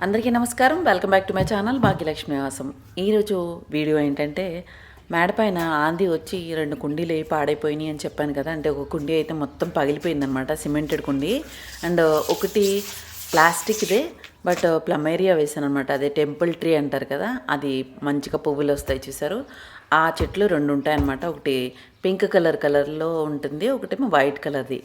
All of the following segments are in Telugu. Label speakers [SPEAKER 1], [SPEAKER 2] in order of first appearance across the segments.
[SPEAKER 1] అందరికీ నమస్కారం. Welcome back to my channel Bhagyalakshmi నివాసం. ఈరోజు వీడియో ఏంటంటే మేడపైన ఆంది వచ్చి 2 కుండీలు పాడైపోయినాయి అని చెప్పాను కదా. అంటే ఒక కుండీ అయితే మొత్తం పగిలిపోయిందనమాట, సిమెంటెడ్ కుండీ. అండ్ ఒకటి ప్లాస్టిక్దే, బట్ ప్లమేరియా వేసాను అనమాట. అదే టెంపుల్ ట్రీ అంటారు కదా, అది మంచిగా పువ్వులు వస్తాయి చూసారు. ఆ చెట్లు 2 ఉంటాయన్నమాట. ఒకటి పింక్ కలర్లో ఉంటుంది, ఒకటేమో వైట్ కలర్ది.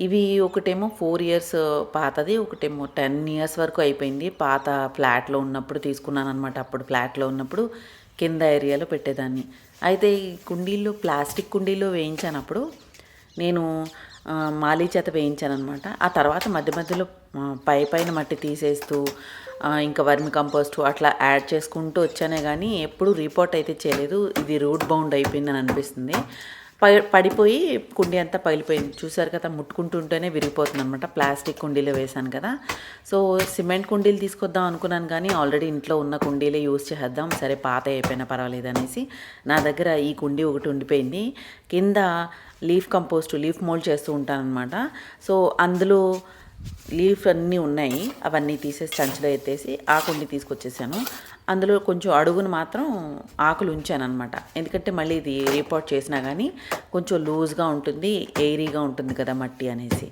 [SPEAKER 1] ఇవి ఒకటేమో 4 ఇయర్స్ పాతది, ఒకటేమో 10 ఇయర్స్ వరకు అయిపోయింది. పాత ఫ్లాట్లో ఉన్నప్పుడు తీసుకున్నాను అనమాట. అప్పుడు ఫ్లాట్లో ఉన్నప్పుడు కింద ఏరియాలో పెట్టేదాన్ని. అయితే ఈ కుండీల్లో, ప్లాస్టిక్ కుండీల్లో వేయించాను అప్పుడు నేను. మాలీ చేత వేయించాను అనమాట. ఆ తర్వాత మధ్య మధ్యలో పైన మట్టి తీసేస్తూ ఇంకా వర్మి కంపోస్ట్ అట్లా యాడ్ చేసుకుంటూ వచ్చానే కానీ ఎప్పుడు రిపోర్ట్ అయితే చేయలేదు. ఇది రూట్ బౌండ్ అయిపోయిందని అనిపిస్తుంది. పడిపోయి కుండీ అంతా పగిలిపోయింది చూసారు కదా. ముట్టుకుంటుంటేనే విరిగిపోతుంది అనమాట. ప్లాస్టిక్ కుండీలో వేశాను కదా. సో సిమెంట్ కుండీలు తీసుకొద్దాం అనుకున్నాను కానీ ఆల్రెడీ ఇంట్లో ఉన్న కుండీలే యూజ్ చేద్దాం, సరే పాత అయిపోయినా పర్వాలేదు అనేసి నా దగ్గర ఈ కుండీ ఒకటి ఉండిపోయింది. కింద లీఫ్ మోల్డ్ చేస్తూ ఉంటానన్నమాట. సో అందులో లీఫ్ అన్నీ ఉన్నాయి, అవన్నీ తీసేసి సంచిలో ఎత్తేసి ఆ కుండీ తీసుకొచ్చేసాను. అందులో కొంచెం అడుగును మాత్రం ఆకులు ఉంచాను అనమాట. ఎందుకంటే మళ్ళీ ఇది రీపోర్ట్ చేసినా కానీ కొంచెం లూజ్గా ఉంటుంది, ఎయిరీగా ఉంటుంది కదా మట్టి అనేసి.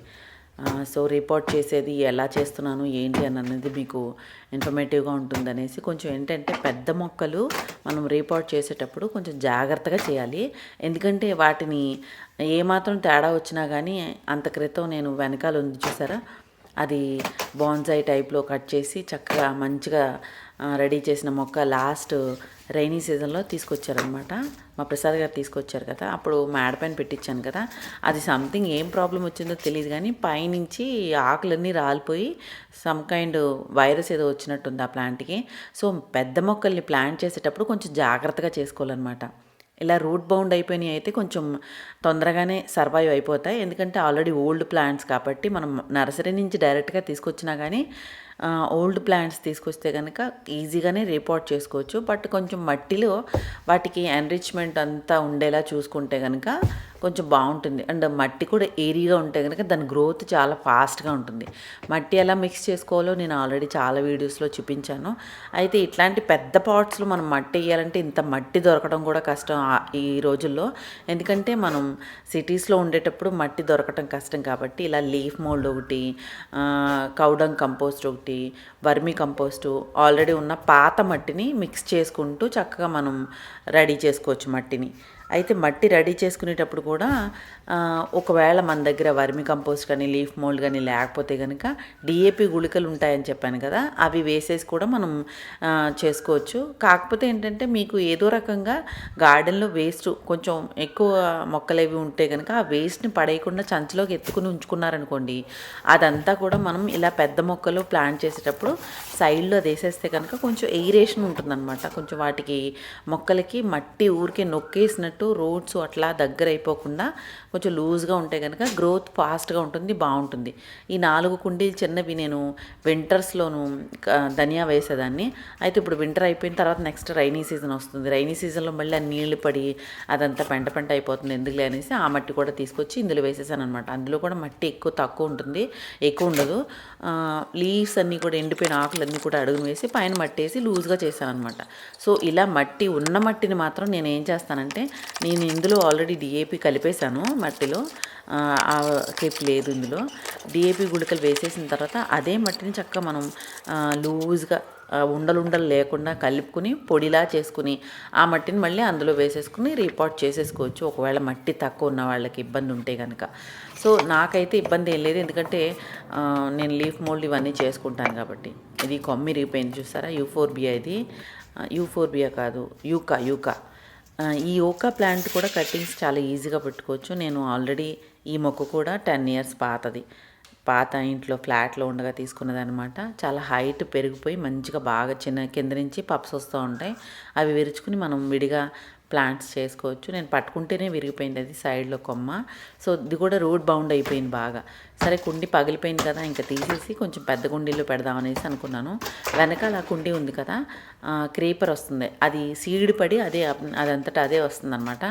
[SPEAKER 1] సో రిపోర్ట్ చేసేది ఎలా చేస్తున్నాను ఏంటి అని అనేది మీకు ఇన్ఫర్మేటివ్గా ఉంటుందనేసి కొంచెం ఏంటంటే పెద్ద మొక్కలు మనం రిపోర్ట్ చేసేటప్పుడు కొంచెం జాగ్రత్తగా చేయాలి. ఎందుకంటే వాటిని ఏమాత్రం తేడా వచ్చినా కానీ, అంత క్రితం నేను వెనకాల ఉంది చూసారా, అది బాన్సాయి టైప్లో కట్ చేసి చక్కగా మంచిగా రెడీ చేసిన మొక్క లాస్ట్ రైనీ సీజన్లో తీసుకొచ్చారనమాట. మా ప్రసాద్ గారు తీసుకొచ్చారు కదా, అప్పుడు మేడ పైన పెట్టించాను కదా. అది సంథింగ్ ఏం ప్రాబ్లం వచ్చిందో తెలియదు కానీ పైనుంచి ఆకులన్నీ రాలిపోయి సమ్ కైండ్ వైరస్ ఏదో వచ్చినట్టుంది ఆ ప్లాంట్కి. సో పెద్ద మొక్కల్ని ప్లాంట్ చేసేటప్పుడు కొంచెం జాగ్రత్తగా చేసుకోవాలన్నమాట. ఇలా రూట్ బౌండ్ అయిపోయినాయి అయితే కొంచెం తొందరగానే సర్వైవ్ అయిపోతాయి. ఎందుకంటే ఆల్రెడీ ఓల్డ్ ప్లాంట్స్ కాబట్టి మనం నర్సరీ నుంచి డైరెక్ట్గా తీసుకొచ్చినా కానీ ఓల్డ్ ప్లాంట్స్ తీసుకొస్తే కనుక ఈజీగానే రిపోర్ట్ చేసుకోవచ్చు. బట్ కొంచెం మట్టిలో వాటికి ఎన్రిచ్మెంట్ అంతా ఉండేలా చూసుకుంటే కనుక కొంచెం బాగుంటుంది. అండ్ మట్టి కూడా ఏరీగా ఉంటే కనుక దాని గ్రోత్ చాలా ఫాస్ట్గా ఉంటుంది. మట్టి ఎలా మిక్స్ చేసుకోవాలో నేను ఆల్రెడీ చాలా వీడియోస్లో చూపించాను. అయితే ఇట్లాంటి పెద్ద పాట్స్లో మనం మట్టి వేయాలంటే ఇంత మట్టి దొరకడం కూడా కష్టం ఈ రోజుల్లో. ఎందుకంటే మనం సిటీస్లో ఉండేటప్పుడు మట్టి దొరకటం కష్టం కాబట్టి ఇలా లీఫ్ మోల్డ్ ఒకటి, కౌడంగ్ కంపోస్ట్ ఒకటి, వర్మీ కంపోస్టు, ఆల్రెడీ ఉన్న పాత మట్టిని మిక్స్ చేసుకుంటూ చక్కగా మనం రెడీ చేసుకోవచ్చు మట్టిని. అయితే మట్టి రెడీ చేసుకునేటప్పుడు కూడా ఒకవేళ మన దగ్గర వర్మి కంపోస్ట్ కానీ లీఫ్ మోల్డ్ కానీ లేకపోతే కనుక డిఏపి గుళికలు ఉంటాయని చెప్పాను కదా, అవి వేసేసి కూడా మనం చేసుకోవచ్చు. కాకపోతే ఏంటంటే మీకు ఏదో రకంగా గార్డెన్లో వేస్ట్ కొంచెం ఎక్కువ మొక్కలు ఉంటే కనుక ఆ వేస్ట్ని పడేయకుండా సంచిలోకి ఎత్తుకుని ఉంచుకున్నారనుకోండి, అదంతా కూడా మనం ఇలా పెద్ద మొక్కలు ప్లాంట్ చేసేటప్పుడు సైడ్లో అది వేసేస్తే కనుక కొంచెం ఎయిరేషన్ ఉంటుందన్నమాట. కొంచెం వాటికి మొక్కలకి మట్టి ఊరికే నొక్కేసినట్టు రోడ్స్ అట్లా దగ్గర అయిపోకుండా కొంచెం లూజ్గా ఉంటే కనుక గ్రోత్ ఫాస్ట్గా ఉంటుంది, బాగుంటుంది. ఈ 4 కుండీలు చిన్నవి నేను వింటర్స్లోను ధనియా వేసేదాన్ని. అయితే ఇప్పుడు వింటర్ అయిపోయిన తర్వాత నెక్స్ట్ రైనీ సీజన్ వస్తుంది. రైనీ సీజన్లో మళ్ళీ ఆ నీళ్లు పడి అదంతా పెంట అయిపోతుంది, ఎందుకులే అనేసి ఆ మట్టి కూడా తీసుకొచ్చి ఇందులో వేసేసాను అనమాట. అందులో కూడా మట్టి తక్కువ ఉంటుంది, ఎక్కువ ఉండదు. లీవ్స్ అన్నీ కూడా ఎండిపోయిన ఆకులన్నీ కూడా అడుగును వేసి పైన మట్టి వేసి లూజ్గా చేశాను అనమాట. సో ఇలా మట్టి ఉన్న మట్టిని మాత్రం నేను ఏం చేస్తానంటే, నేను ఇందులో ఆల్రెడీ డిఏపి కలిపేశాను మట్టిలో, ఆ క్లిప్ లేదు ఇందులో. డిఏపి గుళికలు వేసేసిన తర్వాత అదే మట్టిని చక్కగా మనం లూజ్గా ఉండలు లేకుండా కలుపుకుని పొడిలా చేసుకుని ఆ మట్టిని మళ్ళీ అందులో వేసేసుకుని రీపాట్ చేసేసుకోవచ్చు, ఒకవేళ మట్టి తక్కువ ఉన్న వాళ్ళకి ఇబ్బంది ఉంటే కనుక. సో నాకైతే ఇబ్బంది ఏం లేదు, ఎందుకంటే నేను లీఫ్ మోల్డ్ ఇవన్నీ చేసుకుంటాను కాబట్టి. ఇది కొమ్మి ఇరిగిపోయింది చూసారా, యూఫోర్బియా. ఇది యూఫోర్బియా కాదు, యూకా. ఈ ఓకా ప్లాంట్ కూడా కట్టింగ్స్ చాలా ఈజీగా పెట్టుకోవచ్చు. నేను ఆల్రెడీ ఈ మొక్క కూడా 10 ఇయర్స్ పాత ఇంట్లో ఫ్లాట్లో ఉండగా తీసుకున్నదనమాట. చాలా హైట్ పెరిగిపోయి మంచిగా బాగా చిన్న కింద నుంచి పప్స్ వస్తూ ఉంటాయి. అవి విరుచుకుని మనం విడిగా ప్లాంట్స్ చేసుకోవచ్చు. నేను పట్టుకుంటేనే విరిగిపోయింది అది సైడ్లో కొమ్మ. సో ఇది కూడా రూట్ బౌండ్ అయిపోయింది బాగా. సరే కుండి పగిలిపోయింది కదా, ఇంకా తీసేసి కొంచెం పెద్ద కుండీలో పెడదామనేసి అనుకున్నాను. వెనకాల ఆ కుండీ ఉంది కదా, క్రీపర్ వస్తుంది, అది సీడ్ పడి అదంతటా అదే వస్తుందన్నమాట.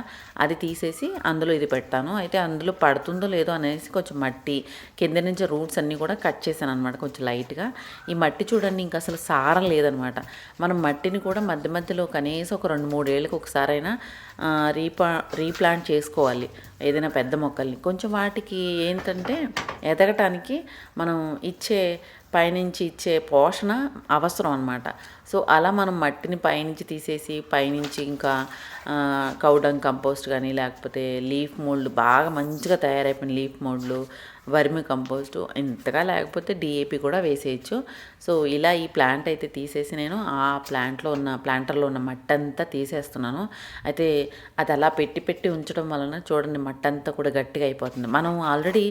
[SPEAKER 1] అది తీసేసి అందులో ఇది పెట్టాను. అయితే అందులో పడుతుందో లేదో అనేసి కొంచెం మట్టి కింద నుంచి రూట్స్ అన్నీ కూడా కట్ చేశాను అనమాట కొంచెం లైట్గా. ఈ మట్టి చూడండి ఇంకా అసలు సారం లేదనమాట. మనం మట్టిని కూడా మధ్య మధ్యలో కనీసం ఒక 2-3 ఏళ్ళకి ఒకసారైనా రీప్లాంట్ చేసుకోవాలి ఏదైనా పెద్ద మొక్కల్ని. కొంచెం వాటికి ఏంటంటే ఎదగటానికి మనం పైనుంచి ఇచ్చే పోషణ అవసరం అనమాట. సో అలా మనం మట్టిని పైనుంచి తీసేసి పైనుంచి ఇంకా కౌడంగ్ కంపోస్ట్ కానీ లేకపోతే లీఫ్ మోల్డ్ బాగా మంచిగా తయారైపోయిన లీఫ్ మోల్డ్లు, వర్మి కంపోస్టు, ఇంతగా లేకపోతే డిఏపి కూడా వేసేయచ్చు. సో ఇలా ఈ ప్లాంట్ అయితే తీసేసి నేను ఆ ప్లాంటర్లో ఉన్న మట్టి అంతా తీసేస్తున్నాను. అయితే అది అలా పెట్టి ఉంచడం వలన చూడండి మట్టి అంతా కూడా గట్టిగా అయిపోతుంది. మనం ఆల్రెడీ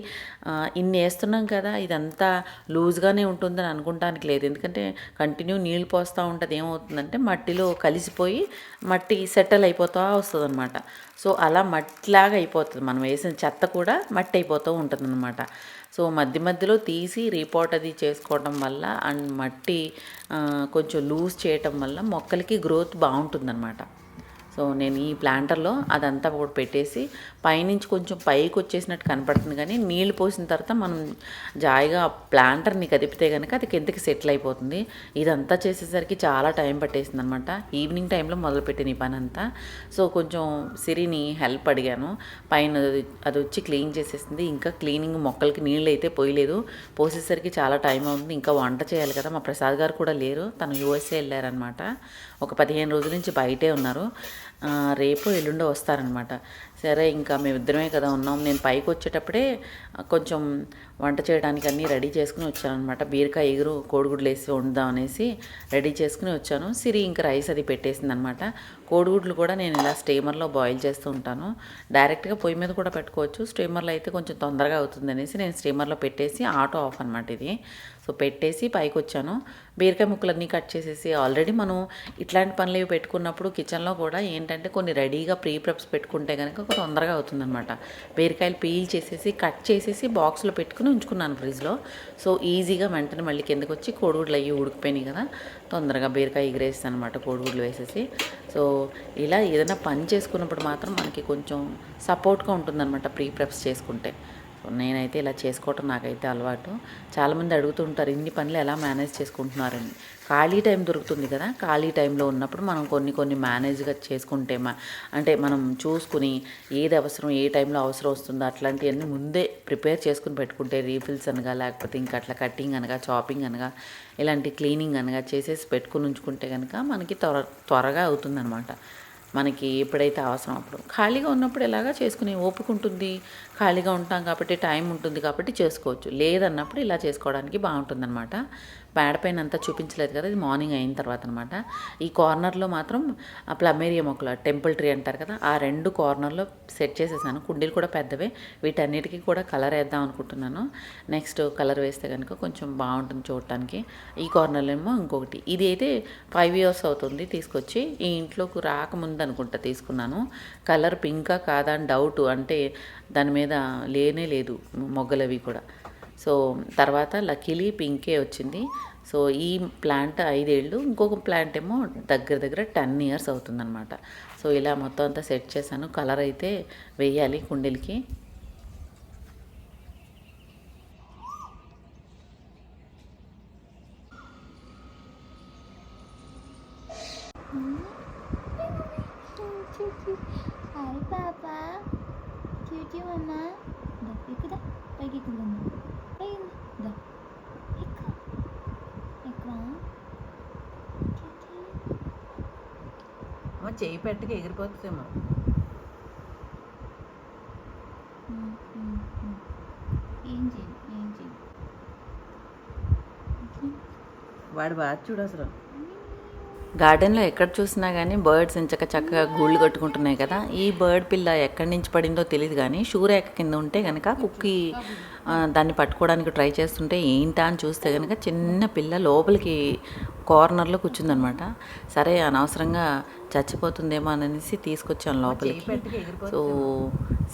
[SPEAKER 1] ఇన్ని వేస్తున్నాం కదా, ఇదంతా లూజ్గానే ఉంటుందని అనుకుంటానికి లేదు. ఎందుకంటే కంటిన్యూ నీళ్ళు పోస్తూ ఉంటుంది, ఏమవుతుందంటే మట్టిలో కలిసిపోయి మట్టి సెటిల్ అయిపోతూ వస్తుంది అనమాట. సో అలా మట్టిలాగా అయిపోతుంది, మనం వేసిన చెత్త కూడా మట్టి అయిపోతూ ఉంటుంది అనమాట. సో మధ్య మధ్యలో తీసి రీపోర్ట్ అది చేసుకోవడం వల్ల అండ్ మట్టి కొంచెం లూజ్ చేయటం వల్ల మొక్కలకి గ్రోత్ బాగుంటుందన్నమాట. సో నేను ఈ ప్లాంటర్లో అదంతా కూడా పెట్టేసి పైనుంచి కొంచెం పైకి వచ్చేసినట్టు కనపడుతుంది, కానీ నీళ్ళు పోసిన తర్వాత మనం జాయిగా ప్లాంటర్ని కదిపితే కనుక అది కిందకి సెటిల్ అయిపోతుంది. ఇదంతా చేసేసరికి చాలా టైం పట్టేసింది అనమాట. ఈవినింగ్ టైంలో మొదలుపెట్టిన ఈ పని అంతా. సో కొంచెం సిరిని హెల్ప్ అడిగాను, పైన అది వచ్చి క్లీన్ చేసేసింది. ఇంకా క్లీనింగ్ మొక్కలకి నీళ్ళు అయితే పోయలేదు, పోసేసరికి చాలా టైం అవుతుంది. ఇంకా వంట చేయాలి కదా. మా ప్రసాద్ గారు కూడా లేరు, తను యూఎస్ఏ వెళ్ళారనమాట. ఒక 15 రోజుల నుంచి బయటే ఉన్నారు. రేపు ఎల్లుండో వస్తారనమాట. సరే ఇంకా మేమిద్దరమే కదా ఉన్నాం. నేను పైకి వచ్చేటప్పుడే కొంచెం వంట చేయడానికి అన్నీ రెడీ చేసుకుని వచ్చానమాట. బీరకాయ ఎగురు కోడిగుడ్లు వేసి వండుదాం అనేసి రెడీ చేసుకుని వచ్చాను. సిరి ఇంకా రైస్ అది పెట్టేసింది అనమాట. కోడిగుడ్లు కూడా నేను ఇలా స్టీమర్లో బాయిల్ చేస్తూ ఉంటాను. డైరెక్ట్గా పొయ్యి మీద కూడా పెట్టుకోవచ్చు, స్టీమర్లో అయితే కొంచెం తొందరగా అవుతుంది అనేసి నేను స్టీమర్లో పెట్టేసి ఆటో ఆఫ్ అనమాట ఇది. సో పెట్టేసి పైకి వచ్చాను. బీరకాయ ముక్కలన్నీ కట్ చేసేసి ఆల్రెడీ మనం ఇట్లాంటి పనులు ఇవి పెట్టుకున్నప్పుడు కిచెన్లో కూడా ఏంటంటే కొన్ని రెడీగా ప్రెప్స్ పెట్టుకుంటే కనుక తొందరగా అవుతుందన్నమాట. బీరకాయలు పీల్ చేసేసి కట్ చేసేసి బాక్స్లో పెట్టుకుని ఉంచుకున్నాను ఫ్రిడ్జ్లో. సో ఈజీగా వెంటనే మళ్ళీ కిందకి వచ్చి కోడిగుడ్లు అయ్యి ఉడికిపోయినాయి కదా, తొందరగా బీరకాయ ఎగిరేస్తాను అనమాట కోడిగుడ్లు వేసేసి. సో ఇలా ఏదైనా పని చేసుకున్నప్పుడు మాత్రం మనకి కొంచెం సపోర్ట్గా ఉంటుందన్నమాట ప్రెప్స్ చేసుకుంటే. నేనైతే ఇలా చేసుకోవటం నాకైతే అలవాటు. చాలామంది అడుగుతుంటారు ఇన్ని పనులు ఎలా మేనేజ్ చేసుకుంటున్నారని. ఖాళీ టైం దొరుకుతుంది కదా, ఖాళీ టైంలో ఉన్నప్పుడు మనం కొన్ని మేనేజ్గా చేసుకుంటే అంటే మనం చూసుకుని ఏది అవసరం ఏ టైంలో అవసరం వస్తుందో అట్లాంటివన్నీ ముందే ప్రిపేర్ చేసుకుని పెట్టుకుంటే, రీఫిల్స్ అనగా లేకపోతే ఇంకా అట్లా కటింగ్ అనగా చాపింగ్ అనగా ఇలాంటి క్లీనింగ్ అనగా చేసేసి పెట్టుకుని ఉంచుకుంటే కనుక మనకి త్వరగా అవుతుందన్నమాట. మనకి ఎప్పుడైతే అవసరం అప్పుడు. ఖాళీగా ఉన్నప్పుడు ఎలాగా చేసుకునే ఓపిక ఉంటుంది, ఖాళీగా ఉంటాం కాబట్టి టైం ఉంటుంది కాబట్టి చేసుకోవచ్చు. లేదన్నప్పుడు ఇలా చేసుకోవడానికి బాగుంటుందన్నమాట. పేడ పైన అంతా చూపించలేదు కదా, ఇది మార్నింగ్ అయిన తర్వాత అనమాట. ఈ కార్నర్లో మాత్రం ఆ ప్లమేరియా మొక్కలు, టెంపుల్ ట్రీ అంటారు కదా, ఆ 2 కార్నర్లో సెట్ చేసేసాను. కుండీలు కూడా పెద్దవే, వీటన్నిటికీ కూడా కలర్ వేద్దాం అనుకుంటున్నాను. నెక్స్ట్ కలర్ వేస్తే కనుక కొంచెం బాగుంటుంది చూడటానికి. ఈ కార్నర్లో ఏమో ఇంకొకటి, ఇది అయితే 5 years అవుతుంది తీసుకొచ్చి. ఈ ఇంట్లోకి రాకముందు అనుకుంటా తీసుకున్నాను. కలర్ పింకా కాదా అని డౌట్, అంటే దాని మీద లేనే లేదు మొగ్గలవి కూడా. సో తర్వాత లక్కీలీ పింకే వచ్చింది. సో ఈ ప్లాంట్ 5 ఏళ్ళు, ఇంకొక ప్లాంట్ ఏమో దగ్గర 10 years అవుతుందన్నమాట. సో ఇలా మొత్తం అంతా సెట్ చేశాను. కలర్ అయితే వేయాలి కుండీలకి.
[SPEAKER 2] హాయ్ పాపా, క్యూటీ మమ్మా, ఎక్కుదా పైకి ఎక్కుదమ్మా, పైకి ఎక్కువ
[SPEAKER 1] చేయి పెట్టక ఎగిరిపోతుందేమో.
[SPEAKER 2] ఏం చేయి
[SPEAKER 1] వాడు బాగా చూడు అసలు. గార్డెన్లో ఎక్కడ చూసినా కానీ బర్డ్స్ చక్కగా గూళ్ళు కట్టుకుంటున్నాయి కదా. ఈ బర్డ్ పిల్ల ఎక్కడి నుంచి పడిందో తెలియదు, కానీ షూరేఖ కింద ఉంటే కనుక కుక్కి దాన్ని పట్టుకోవడానికి ట్రై చేస్తుంటే ఏంటా అని చూస్తే కనుక చిన్న పిల్ల లోపలికి కార్నర్లో కూర్చుందనమాట. సరే అనవసరంగా చచ్చిపోతుందేమో అనేసి తీసుకొచ్చాను లోపలికి. సో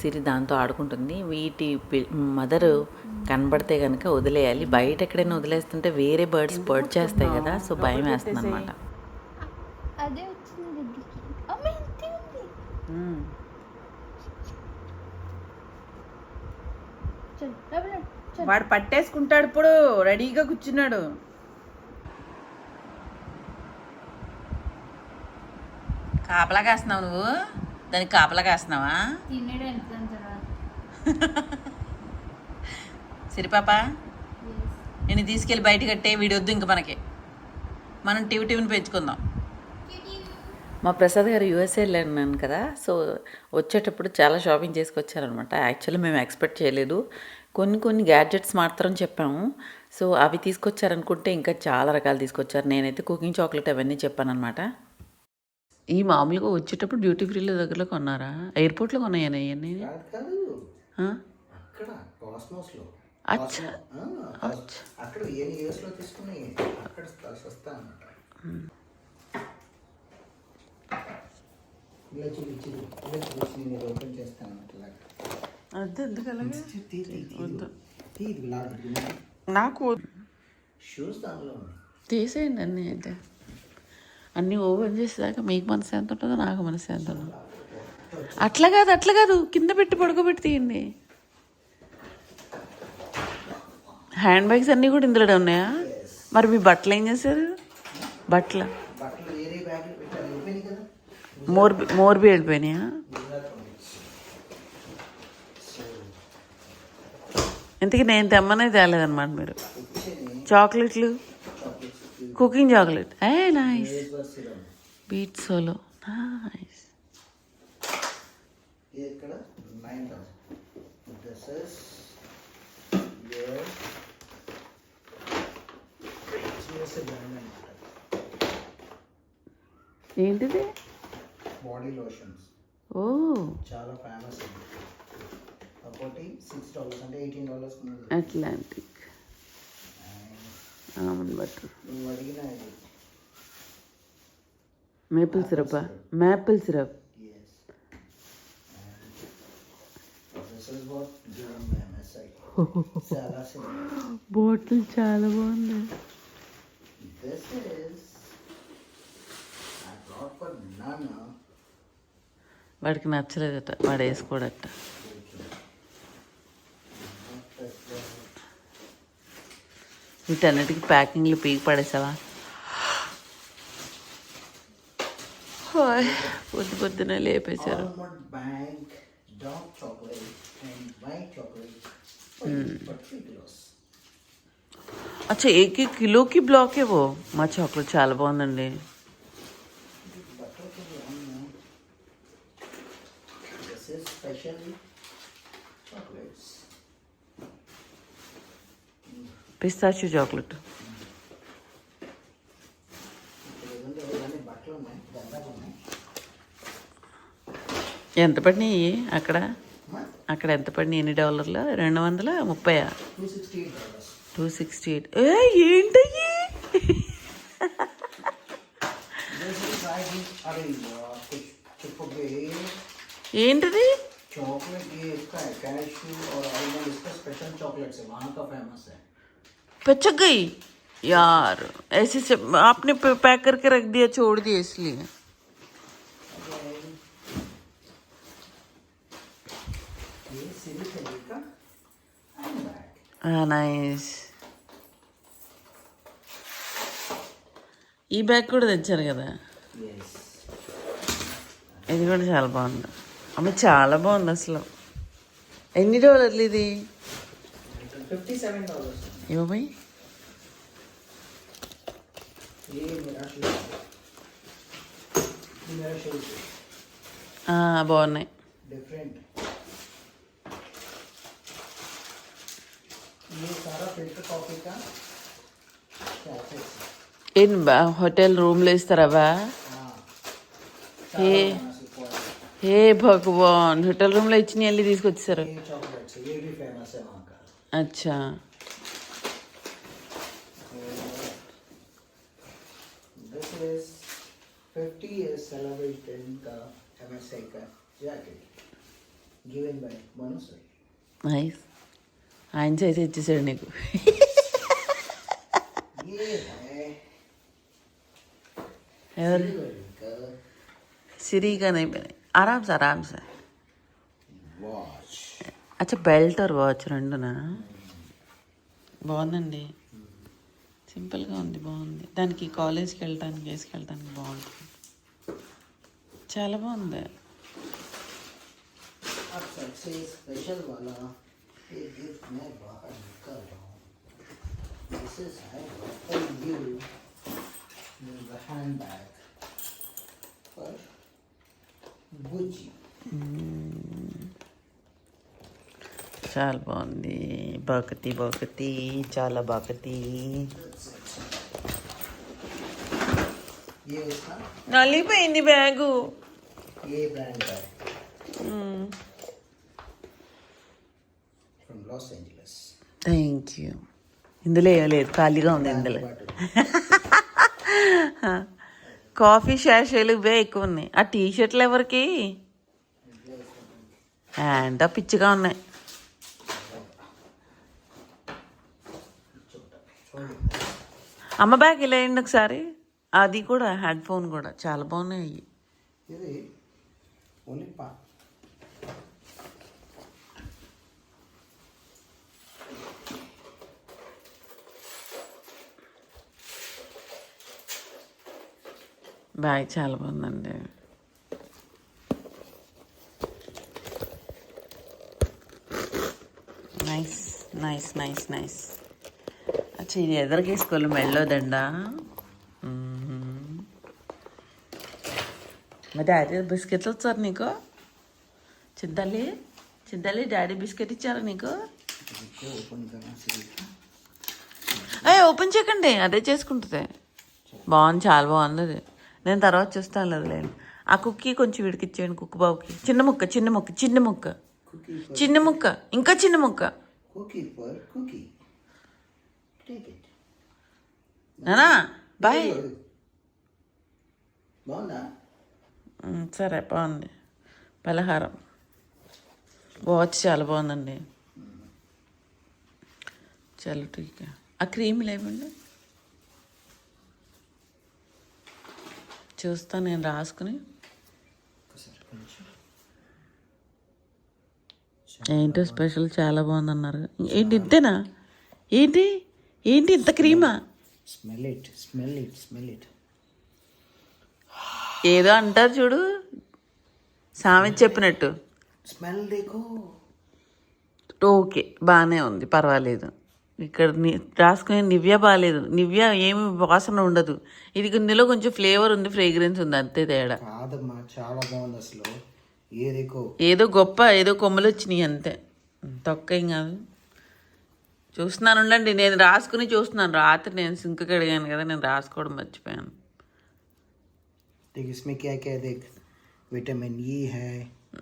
[SPEAKER 1] సిరి దాంతో ఆడుకుంటుంది. వీటి మదరు కనబడితే కనుక వదిలేయాలి. బయట ఎక్కడైనా వదిలేస్తుంటే వేరే బర్డ్స్ బర్డ్ చేస్తాయి కదా, సో భయం వేస్తుంది అనమాట.
[SPEAKER 2] అదే వచ్చింది దగ్గరికి. అమ్మ ఇంతే ఉంది. చల్ లోపల చల్.
[SPEAKER 3] వాడు పట్టేసుకుంటాడు, ఇప్పుడు రెడీగా కూర్చున్నాడు. కాపలా కాస్తున్నావు నువ్వు, దానికి కాపలా కాస్తున్నావా?
[SPEAKER 2] తిన్నాడు ఎంత తర్వాత.
[SPEAKER 3] సరే పాప,
[SPEAKER 2] Yes.
[SPEAKER 3] నేను తీసుకెళ్ళి బయట కట్టే, వీడొద్దు ఇంక మనకి. మనం టీవీని పెంచుకుందాం.
[SPEAKER 1] మా ప్రసాద్ గారు యూఎస్ఏ వెళ్ళాను కదా, సో వచ్చేటప్పుడు చాలా షాపింగ్ చేసుకొచ్చారనమాట. యాక్చువల్లీ మేము ఎక్స్పెక్ట్ చేయలేదు. కొన్ని గ్యాడ్జెట్స్ మాత్రం చెప్పాము. సో అవి తీసుకొచ్చారనుకుంటే ఇంకా చాలా రకాలు తీసుకొచ్చారు. నేనైతే కుకింగ్ చాక్లెట్ అవన్నీ చెప్పానమాట. ఈ మామూలుగా వచ్చేటప్పుడు డ్యూటీ ఫ్రీలో దగ్గరలో కొన్నారా? ఎయిర్పోర్ట్లో కొన్నాయని అవన్నీ?
[SPEAKER 4] అక్కడ కాస్మోస్లో
[SPEAKER 1] అచ్చా
[SPEAKER 4] అక్కడ ఏ ఇయర్స్లో తీసుకుని అక్కడ సస్తా అన్నమాట. ఇలా చూపించి నేను ఓపెన్ చేస్తాను అన్నమాట.
[SPEAKER 1] నాకు
[SPEAKER 4] షూస్ దానిలో
[SPEAKER 1] తీసేయండి అన్నీ. అయితే అన్నీ ఓపెన్ చేసేదాకా మీకు మనసు ఎంత ఉంటుందో నాకు మనసు ఎంత ఉంటుందో. అట్లా కాదు కింద పెట్టి పడుకోబెట్టి తీయండి. హ్యాండ్ బ్యాగ్స్ అన్నీ కూడా ఇందులో ఉన్నాయా? మరి మీ బట్టలు ఏం చేశారు? బట్టలు
[SPEAKER 4] వేరే బ్యాగ్లో పెట్టాలి. అయిపోయింది కదా.
[SPEAKER 1] మోర్బీ వెళ్ళిపోయినాయా? ఇంతకీ నేను తెమ్మనే తేలేదన్నమాట మీరు. చాక్లెట్లు, cooking chocolate, nice. Beat solo, nice.
[SPEAKER 4] ఇక్కడ 9,000. This is your USA brand అన్నమాట.
[SPEAKER 1] ఏంటిది?
[SPEAKER 4] బాడీ లోషన్స్
[SPEAKER 1] ఓ
[SPEAKER 4] చాలా ఫేమస్. ఒకటి $6 అంటే $18 ఉన్నది.
[SPEAKER 1] అట్లాంటిక్ ఆల్మండ్ బటర్,
[SPEAKER 4] నువ్వు అడిగిన ఇది
[SPEAKER 1] maple syrup. Maple syrup.
[SPEAKER 4] yes. And this is what given by MSI. చాలా simple.
[SPEAKER 1] బాటిల్ చాలా బాగుంది.
[SPEAKER 4] This is I brought for Nana.
[SPEAKER 1] వాడికి నచ్చలేదట, వాడు వేసుకోడట. వీటన్నిటికీ ప్యాకింగ్లు పీకి పడేసావా? పొద్దునే లేపేశారు.
[SPEAKER 4] Almond Bank dark chocolate and white chocolate for 3 kilos.
[SPEAKER 1] అచ్చా, ఏకి కిలోకి బ్లాకే వో. మా చాక్లెట్ చాలా బాగుందండి.
[SPEAKER 4] Butter to the onion. This is special chocolates.
[SPEAKER 1] పిస్తాచియో chocolate.
[SPEAKER 4] ఇవన్నీ బట్టలు ఉన్నాయి, గంటలు ఉన్నాయి.
[SPEAKER 1] ఎంత పడినాయి అక్కడ? అక్కడ ఎంత పడినాయి? ఎన్ని $200? 230?
[SPEAKER 4] $268.
[SPEAKER 1] 268. ఏంటయ్యి?
[SPEAKER 4] अरे यार कुछ चुपके
[SPEAKER 1] ఏంటిది?
[SPEAKER 4] चॉकलेट ये इसका है, कैशू और आलमंड इसका स्पेशल चॉकलेट्स है, वहाँ का फेमस है.
[SPEAKER 1] पिचक यार. ऐसे से आपने पैक करके रख दिया, छोड़ दिया इसलिए.
[SPEAKER 4] ये सिल्क है का हैंडबैग.
[SPEAKER 1] నైస్. ఈ బ్యాగ్ కూడా తెచ్చారు కదా.
[SPEAKER 4] Yes.
[SPEAKER 1] ఇది కూడా చాలా బాగుంది. అమ్మ చాలా బాగుంది అసలు. ఎన్ని $? ఇది
[SPEAKER 4] $57.
[SPEAKER 1] ఇవ్వబోయి.
[SPEAKER 4] ये मेरा शूज, ये मेरा शूज
[SPEAKER 1] బాగున్నాయి.
[SPEAKER 4] डिफरेंट. ये सारा फिल्टर कॉफी का पैकेट.
[SPEAKER 1] ఏం హోటల్ రూమ్లో ఇస్తారావా?
[SPEAKER 4] हाँ.
[SPEAKER 1] ఏ హే భగవాన్, హోటల్ రూమ్లో ఇచ్చిన వెళ్ళి తీసుకొచ్చారు.
[SPEAKER 4] ये चॉकलेट्स ये भी फेमस है वहाँ का.
[SPEAKER 1] అచ్చా.
[SPEAKER 4] This is 50 years celebration का MSI का jacket given by Manu sir.
[SPEAKER 1] Nice. ఆయన చేసి ఇచ్చేసాడు నీకు.
[SPEAKER 4] ये है
[SPEAKER 1] ఎవరు
[SPEAKER 4] silver का
[SPEAKER 1] సిరిగా ఆరామ్ సే
[SPEAKER 4] watch.
[SPEAKER 1] అచ్చా బెల్ట్ ఆర్ వాచ్ రెండునా? బాగుందండి, సింపుల్గా ఉంది, బాగుంది. దానికి కాలేజ్కి వెళ్ళటానికి వేసుకెళ్ళటానికి బాగుంటుంది. చాలా బాగుంది.
[SPEAKER 4] अब सबसे स्पेशल वाला ये गिफ्ट मैं बाहर निकाल रहा हूँ. This is I offer you the handbag for Gucci.
[SPEAKER 1] చాలా బాగుంది. బాకతి చాలా బాకతి.
[SPEAKER 4] ये उसका
[SPEAKER 1] నలిపోయింది బ్యాగు.
[SPEAKER 4] ये ब्रांड का है from Los Angeles.
[SPEAKER 1] Thank you. ఇందులో ఏం లేదు, ఖాళీగా ఉంది ఇందులో. కాఫీ షాషేలు ఇవే ఎక్కువ ఉన్నాయి. ఆ టీ షర్ట్లు ఎవరికి? అంత పిచ్చిగా ఉన్నాయి. అమ్మ బ్యాగ్ ఇలా అయింది ఒకసారి. అది కూడా హెడ్ ఫోన్ కూడా చాలా బాగున్నాయి.
[SPEAKER 4] ఇది ఓన్లీ
[SPEAKER 1] బ్యాగ్ చాలా బాగుందండి. Nice nice nice nice. అచ్చా, ఇది ఎదరికేసుకోవాలి మెళ్ళో దండ. మా డాడీ బిస్కెట్లు వచ్చారు నీకు? చిద్దాలి డాడీ బిస్కెట్ ఇచ్చారా నీకు?
[SPEAKER 4] ఓపెన్ करना सीधी.
[SPEAKER 1] ఓపెన్ చేయకండి, అదే చేసుకుంటుంది. బాగుంది, చాలా బాగుంది అది. నేను తర్వాత చూస్తాను లేదులేండి. ఆ కుక్కీ కొంచెం వీడికి ఇచ్చేయండి, కుక్క బాబుకి. చిన్న ముక్క ఇంకా చిన్న ముక్క.
[SPEAKER 4] Cookie for cookie. Take it.
[SPEAKER 1] నానా బాయ్.
[SPEAKER 4] బాగుందా?
[SPEAKER 1] సరే, బాగుంది. పలహారం వాచ్ చాలా బాగుందండి. చలో ఠీక్. ఆ క్రీమ్ లేవండి, చూస్తా నేను రాసుకుని. ఏంటో స్పెషల్ చాలా బాగుందన్నారు. ఏంటి ఇంతేనా? ఏంటి ఇంత క్రీమా?
[SPEAKER 4] Smell it.
[SPEAKER 1] ఏదో అంటారు చూడు, సామెత చెప్పినట్టు.
[SPEAKER 4] స్మెల్ దేఖో.
[SPEAKER 1] ఓకే, బాగానే ఉంది, పర్వాలేదు. ఇక్కడ రాసుకునే నివ్య బాగాలేదు. నివ్య ఏమి వాసన ఉండదు. ఇది ఇందులో కొంచెం ఫ్లేవర్ ఉంది, ఫ్రేగ్రెన్స్ ఉంది, అంతే తేడా.
[SPEAKER 4] కాదమ్మా, చాలా బాగుంది అసలు. ఏ దేఖో,
[SPEAKER 1] ఏదో కొమ్మలు వచ్చినాయి అంతే, తొక్క ఏం కాదు. చూస్తున్నాను ఉండండి, నేను రాసుకుని చూస్తున్నాను. రాత్రి నేను సింక్ కడిగాను కదా, నేను రాసుకోవడం మర్చిపోయాను.
[SPEAKER 4] देख इसमें क्या क्या है, देख विटामिन ई है.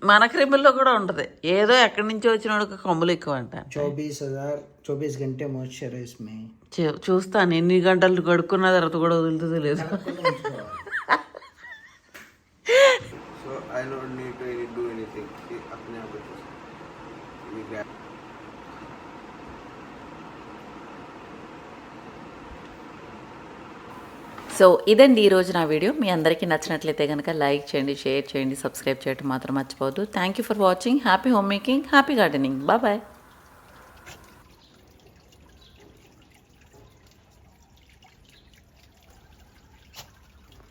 [SPEAKER 1] మన క్రిముల్లో కూడా ఉంటుంది. ఏదో ఎక్కడి నుంచో వచ్చినోడికి కొమ్ములు ఎక్కువ అంట.
[SPEAKER 4] 24 घंटे मॉइस्चर है इसमें.
[SPEAKER 1] చూస్తాను ఎన్ని గంటలు కడుక్కున్న తర్వాత కూడా వదులుతుందో లేదు.
[SPEAKER 5] So I don't need to do anything. अपने आप
[SPEAKER 1] సో ఇదండి ఈరోజు నా వీడియో. మీ అందరికీ నచ్చినట్లయితే కనుక లైక్ చేయండి, షేర్ చేయండి, సబ్స్క్రైబ్ చేయడం మాత్రం మర్చిపోవద్దు. Thank you for watching. Happy home making, happy gardening. Bye.